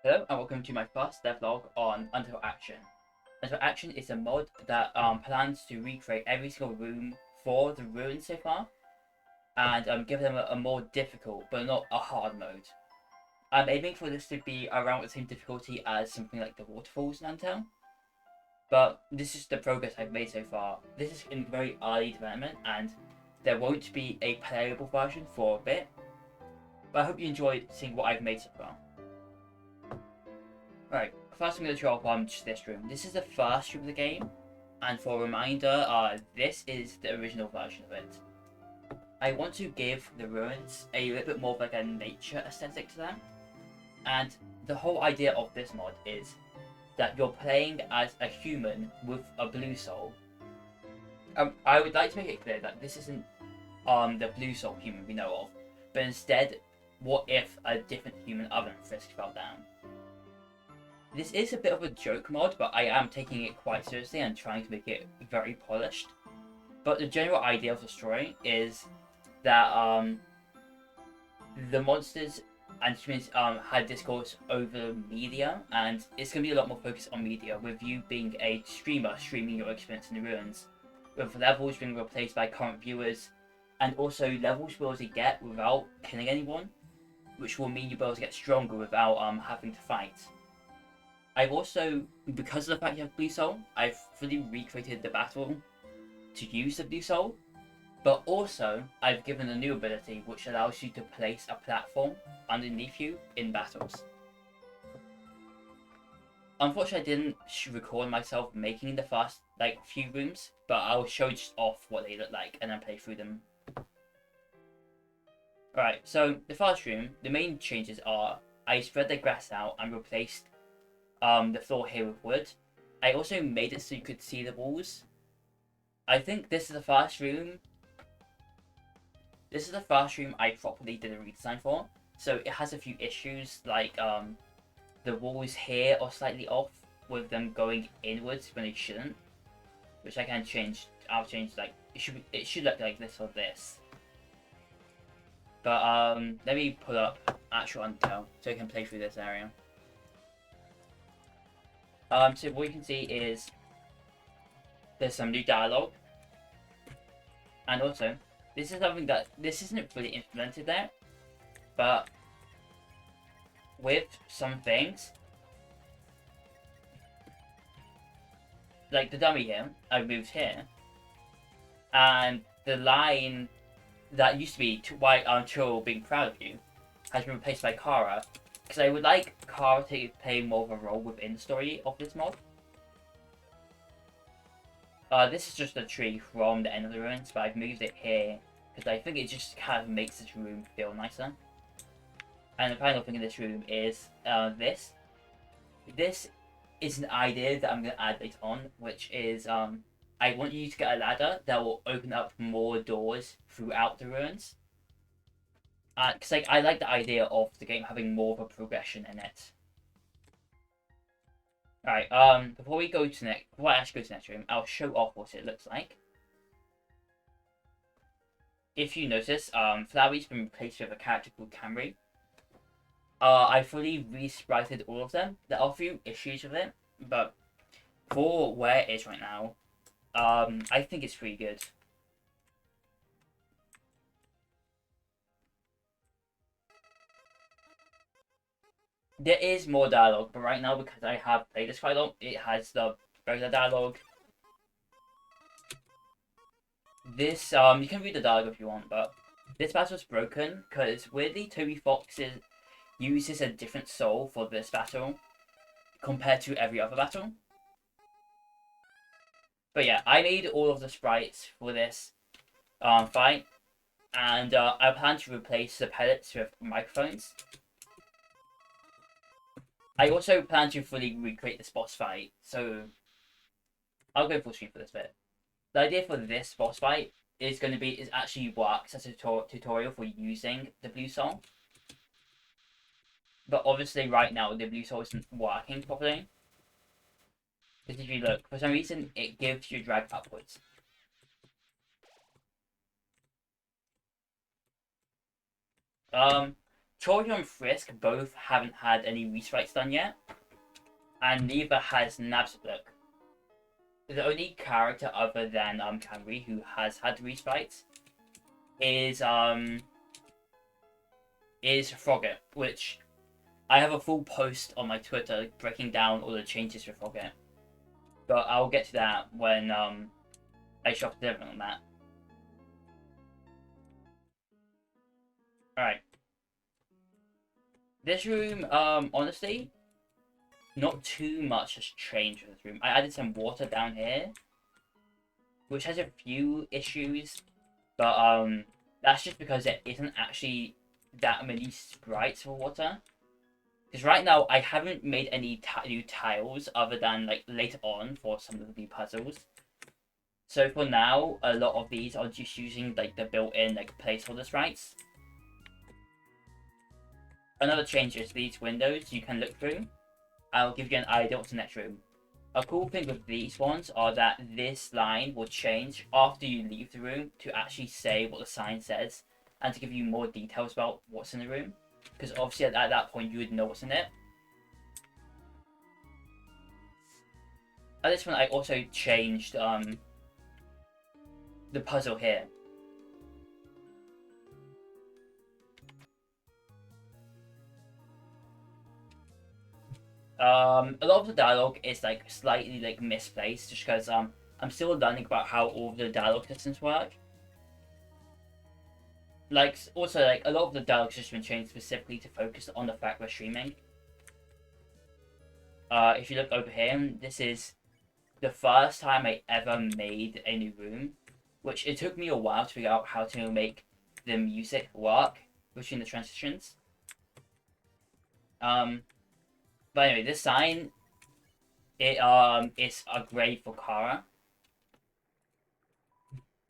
Hello and welcome to my first devlog on Undertale Action. Undertale Action is a mod that plans to recreate every single room for the ruins so far, and give them a more difficult but not a hard mode. I'm aiming for this to be around the same difficulty as something like the waterfalls in Undertale, but this is the progress I've made so far. This is in very early development and there won't be a playable version for a bit, but I hope you enjoyed seeing what I've made so far. Right, first I'm going to show off just this room. This is the first room of the game, and for a reminder, this is the original version of it. I want to give the ruins a little bit more of like a nature aesthetic to them, and the whole idea of this mod is that you're playing as a human with a blue soul. I would like to make it clear that this isn't the blue soul human we know of, but instead, what if a different human other than Frisk fell down? This is a bit of a joke mod, but I am taking it quite seriously and trying to make it very polished. But the general idea of the story is that the monsters and humans had discourse over media, and it's going to be a lot more focused on media, with you being a streamer streaming your experience in the ruins, with levels being replaced by current viewers, and also levels you'll be able to get without killing anyone, which will mean you'll be able to get stronger without having to fight. I've also, because of the fact you have Blue Soul, I've fully recreated the battle to use the Blue Soul, but also I've given a new ability which allows you to place a platform underneath you in battles. Unfortunately, I didn't record myself making the first few rooms, but I'll show just off what they look like and then play through them. Alright, so the first room, the main changes are I spread the grass out and replaced the floor here with wood. I also made it so you could see the walls. I think this is the first room. This is the first room I properly did a redesign for. So it has a few issues, like the walls here are slightly off, with them going inwards when they shouldn't, which I can change. I'll change it should look like this or this. But let me pull up actual Undertale so I can play through this area. So what you can see is there's some new dialogue, and also this is something that this isn't fully implemented there, but with some things, like the dummy here, I moved here, and the line that used to be "Why aren't you being proud of you" has been replaced by Chara. Because I would like Chara to play more of a role within the story of this mod. This is just a tree from the end of the ruins, but I've moved it here because I think it just kind of makes this room feel nicer. And the final thing in this room is this. This is an idea that I'm going to add later on, which is I want you to get a ladder that will open up more doors throughout the ruins. Because I like the idea of the game having more of a progression in it. Alright, before I actually go to the next room, I'll show off what it looks like. If you notice, Flowey's been replaced with a character called Camry. I fully re-sprited all of them. There are a few issues with it, but for where it is right now, I think it's pretty good. There is more dialogue, but right now, because I have played this quite a lot, it has the regular dialogue. This, you can read the dialogue if you want, but this battle's broken because weirdly Toby Fox uses a different soul for this battle compared to every other battle. But yeah, I made all of the sprites for this fight, and I plan to replace the pellets with microphones. I also plan to fully recreate this boss fight, so I'll go full screen for this bit. The idea for this boss fight is actually works as a tutorial for using the blue soul. But obviously right now the blue soul isn't working properly. Because if you look, for some reason it gives you drag upwards. Chara and Frisk both haven't had any resprites done yet, and neither has Nabsbluk. The only character other than Camry who has had resprites is Frogget, which I have a full post on my Twitter breaking down all the changes for Frogget. But I'll get to that when I show off the different on that. Alright. This room, honestly, not too much has changed with this room. I added some water down here, which has a few issues, but that's just because there isn't actually that many sprites for water. Because right now I haven't made any new tiles other than like later on for some of the puzzles. So for now, a lot of these are just using like the built-in like placeholder sprites. Another change is these windows you can look through. I'll give you an idea what's in the next room. A cool thing with these ones are that this line will change after you leave the room to actually say what the sign says and to give you more details about what's in the room. Because obviously at that point you would know what's in it. At this one I also changed the puzzle here. A lot of the dialogue is like slightly like misplaced just because I'm still learning about how all of the dialogue systems work. Like also like a lot of the dialogue has been changed specifically to focus on the fact we're streaming. If you look over here, this is the first time I ever made a new room, which it took me a while to figure out how to make the music work between the transitions. But anyway, this sign, it's a grade for Chara.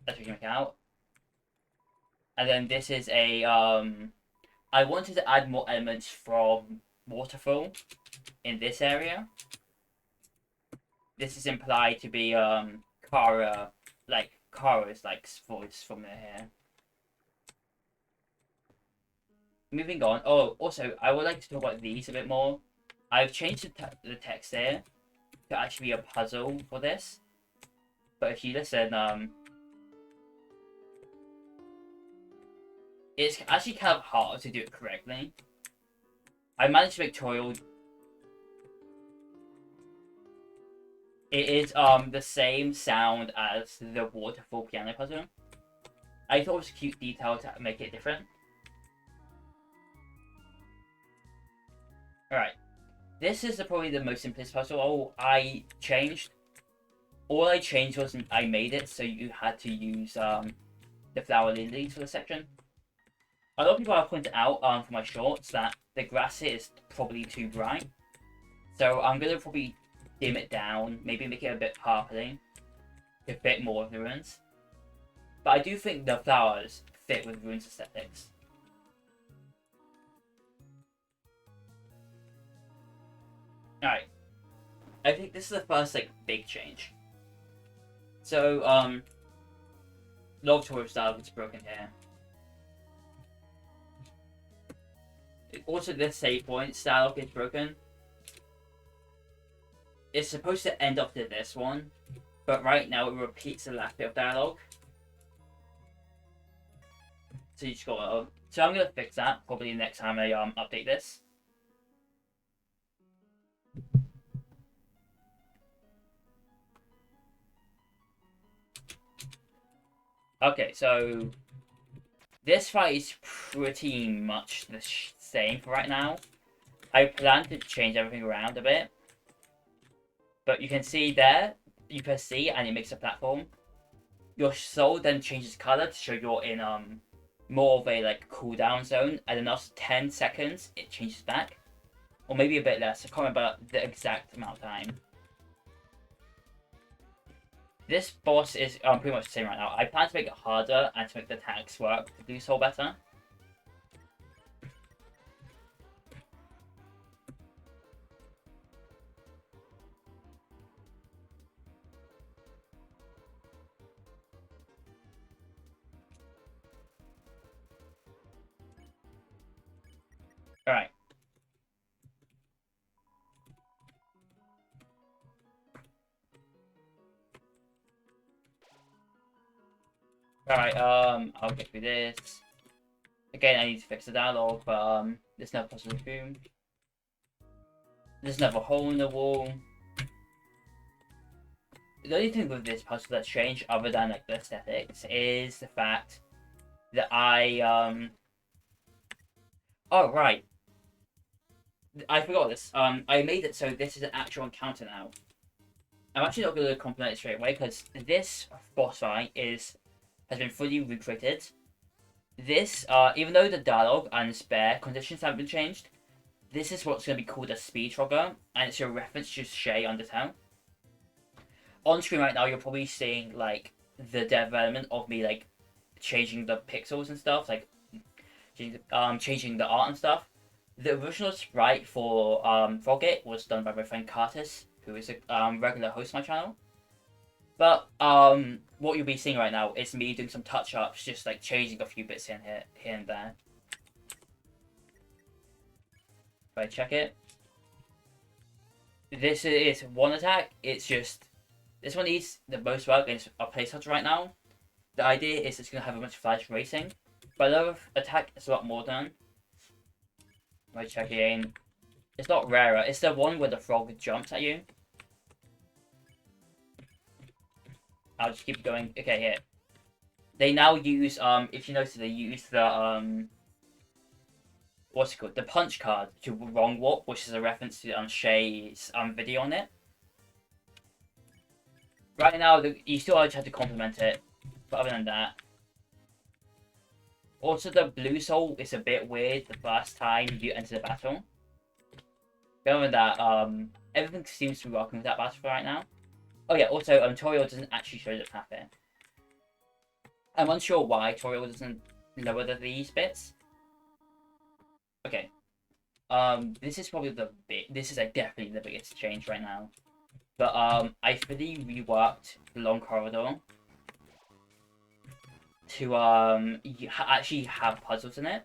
That's what you can make out. And then this is a I wanted to add more elements from Waterfall in this area. This is implied to be Chara, like Chara's like voice from here. Moving on. Oh, also I would like to talk about these a bit more. I've changed the text here to actually be a puzzle for this. But if you listen, it's actually kind of hard to do it correctly. I managed to make tutorial. It is the same sound as the waterfall piano puzzle. I thought it was a cute detail to make it different. Alright. This is probably the most simplest puzzle I changed. All I changed was I made it so you had to use the flower lilies for the section. A lot of people have pointed out for my shorts that the grass here is probably too bright. So I'm going to probably dim it down, maybe make it a bit purpley to fit more of the ruins. But I do think the flowers fit with ruins aesthetics. Alright. I think this is the first like big change. So log tour style is broken here. Also this save point style is broken. It's supposed to end up to this one, but right now it repeats the last bit of dialogue. So you just go so I'm gonna fix that probably next time I update this. Okay, so this fight is pretty much the same for right now. I plan to change everything around a bit. But you can see there, you press C and it makes a platform. Your soul then changes color to show you're in more of a like cooldown zone, and then after 10 seconds it changes back. Or maybe a bit less, I can't remember the exact amount of time. This boss is pretty much the same right now. I plan to make it harder and to make the attacks work to do so better. Alright, I'll get through this. Again, I need to fix the dialogue, but there's no puzzle room. There's another hole in the wall. The only thing with this puzzle that's changed, other than like the aesthetics, is the fact that oh right, I forgot this. I made it so this is an actual encounter now. I'm actually not going to compliment it straight away because this boss fight has been fully recreated. This, even though the dialogue and spare conditions haven't been changed, this is what's going to be called a speed trigger, and it's a reference to Shay Undertale. On screen right now, you're probably seeing like the development of me like changing the pixels and stuff, like changing the art and stuff. The original sprite for Frogget was done by my friend Curtis, who is a regular host on my channel. But what you'll be seeing right now is me doing some touch-ups, just like changing a few bits here and there. If I check it, this is one attack. It's just this one needs the most work, and it's a placeholder right now. The idea is it's gonna have a bunch of flash racing, but the other attack is a lot more done. If I check again, it's not rarer. It's the one where the frog jumps at you. I'll just keep going. Okay, here. They now use if you notice, they use the what's it called? The punch card to wrong warp, which is a reference to Shay's video on it. Right now, you still have to compliment it, but other than that. Also, the blue soul is a bit weird the first time you enter the battle. But other than that, everything seems to be working with that battle right now. Oh yeah, also, Toriel doesn't actually show the path here. I'm unsure why Toriel doesn't lower these bits. Okay. This is probably this is like definitely the biggest change right now. But I fully reworked the long corridor to actually have puzzles in it.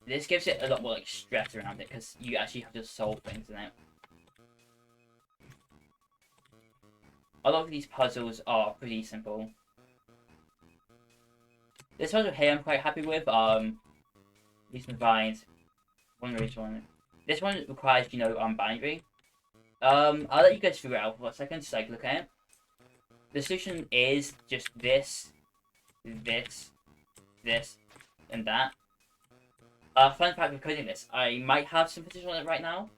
This gives it a lot more like stress around it because you actually have to solve things in it. A lot of these puzzles are pretty simple. This puzzle here I'm quite happy with. Recent vines. One reason. This one requires, boundary. I'll let you guys figure it out for a second, just like look at it. The solution is just this, this, and that. Fun fact with coding this, I might have some footage on it right now,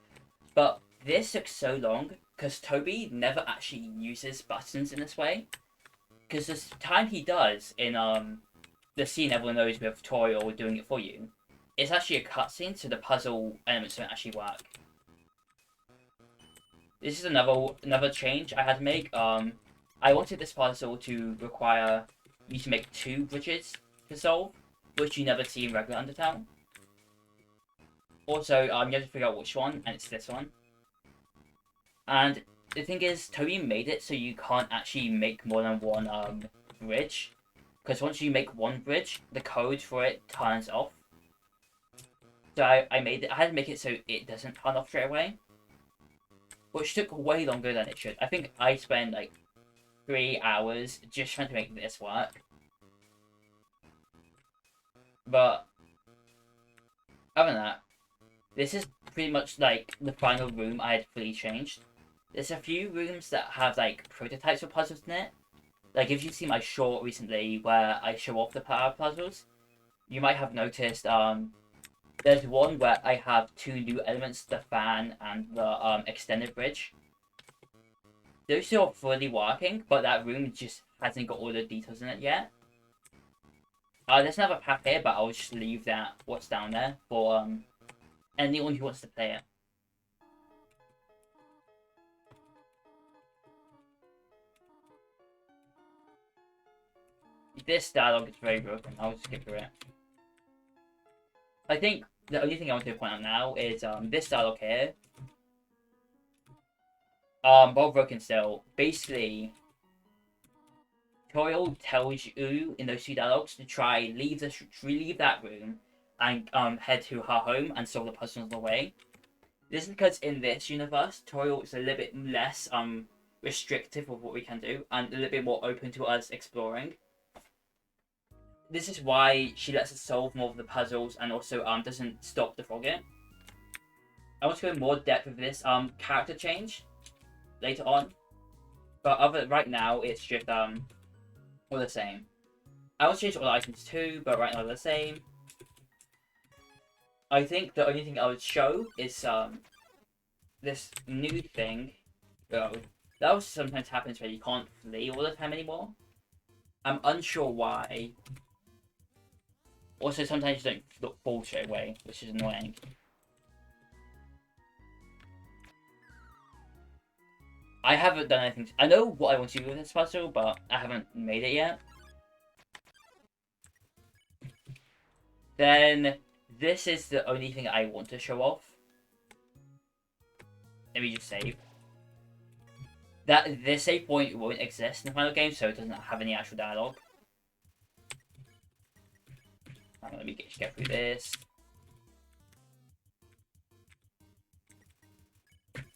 but this took so long because Toby never actually uses buttons in this way. Because the time he does in the scene everyone knows with Toriel doing it for you, it's actually a cutscene, so the puzzle elements don't actually work. This is another change I had to make. I wanted this puzzle to require you to make 2 bridges to solve, which you never see in regular Undertale. Also, you have to figure out which one, and it's this one. And the thing is, Toby made it so you can't actually make more than one bridge, because once you make one bridge, the code for it turns off. So I made it. I had to make it so it doesn't turn off straight away, which took way longer than it should. I think I spent like 3 hours just trying to make this work. But other than that, this is pretty much like the final room I had fully changed. There's a few rooms that have like prototypes of puzzles in it. Like if you see my short recently where I show off the power puzzles, you might have noticed there's one where I have 2 new elements, the fan and the extended bridge. Those 2 are fully working, but that room just hasn't got all the details in it yet. There's another path here, but I'll just leave that what's down there for anyone who wants to play it. This dialogue is very broken. I'll just skip through it. I think the only thing I want to point out now is this dialogue here. Well broken still. Basically, Toriel tells you in those 2 dialogues to try leave that room and head to her home and solve the puzzle on the way. This is because in this universe, Toriel is a little bit less restrictive of what we can do and a little bit more open to us exploring. this is why she lets us solve more of the puzzles and also doesn't stop the frogget. I want to go in more depth with this character change later on, but right now it's just all the same. I want to change all the items too, but right now they're the same. I think the only thing I would show is this new thing. Oh, that also sometimes happens where you can't flee all the time anymore. I'm unsure why. Also, sometimes you don't fall straight away, which is annoying. I haven't done anything. I know what I want to do with this puzzle, but I haven't made it yet. Then this is the only thing I want to show off. Let me just save. That this save point won't exist in the final game, so it doesn't have any actual dialogue. Let me get through this.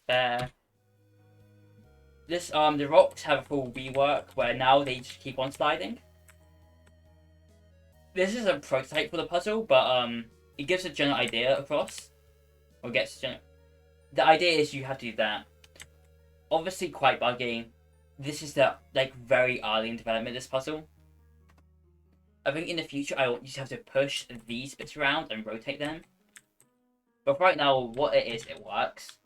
There. This the rocks have a full rework where now they just keep on sliding. This is a prototype for the puzzle, but it gives a general idea across, or gets general. The idea is you have to do that. Obviously, quite buggy. This is the very early in development of this puzzle. I think in the future I will just have to push these bits around and rotate them. But right now, what it is, it works.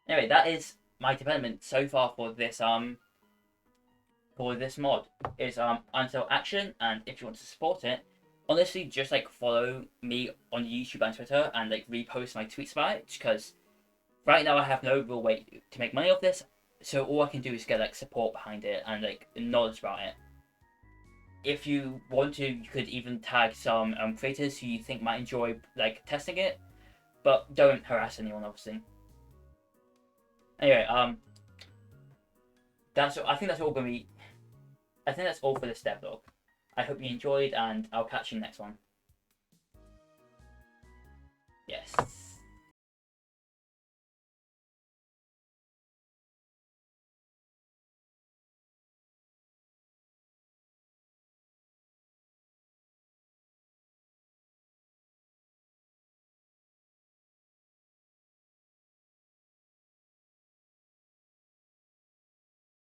Anyway, that is my development so far for this mod. It's Undertale Action, and if you want to support it, honestly, just follow me on YouTube and Twitter and repost my tweets about it, because right now I have no real way to make money off this, so all I can do is get support behind it and knowledge about it. If you want to, you could even tag some creators who you think might enjoy testing it, but don't harass anyone, obviously. Anyway, I think that's all gonna be. I think that's all for this devlog. I hope you enjoyed, and I'll catch you in the next one. Yes.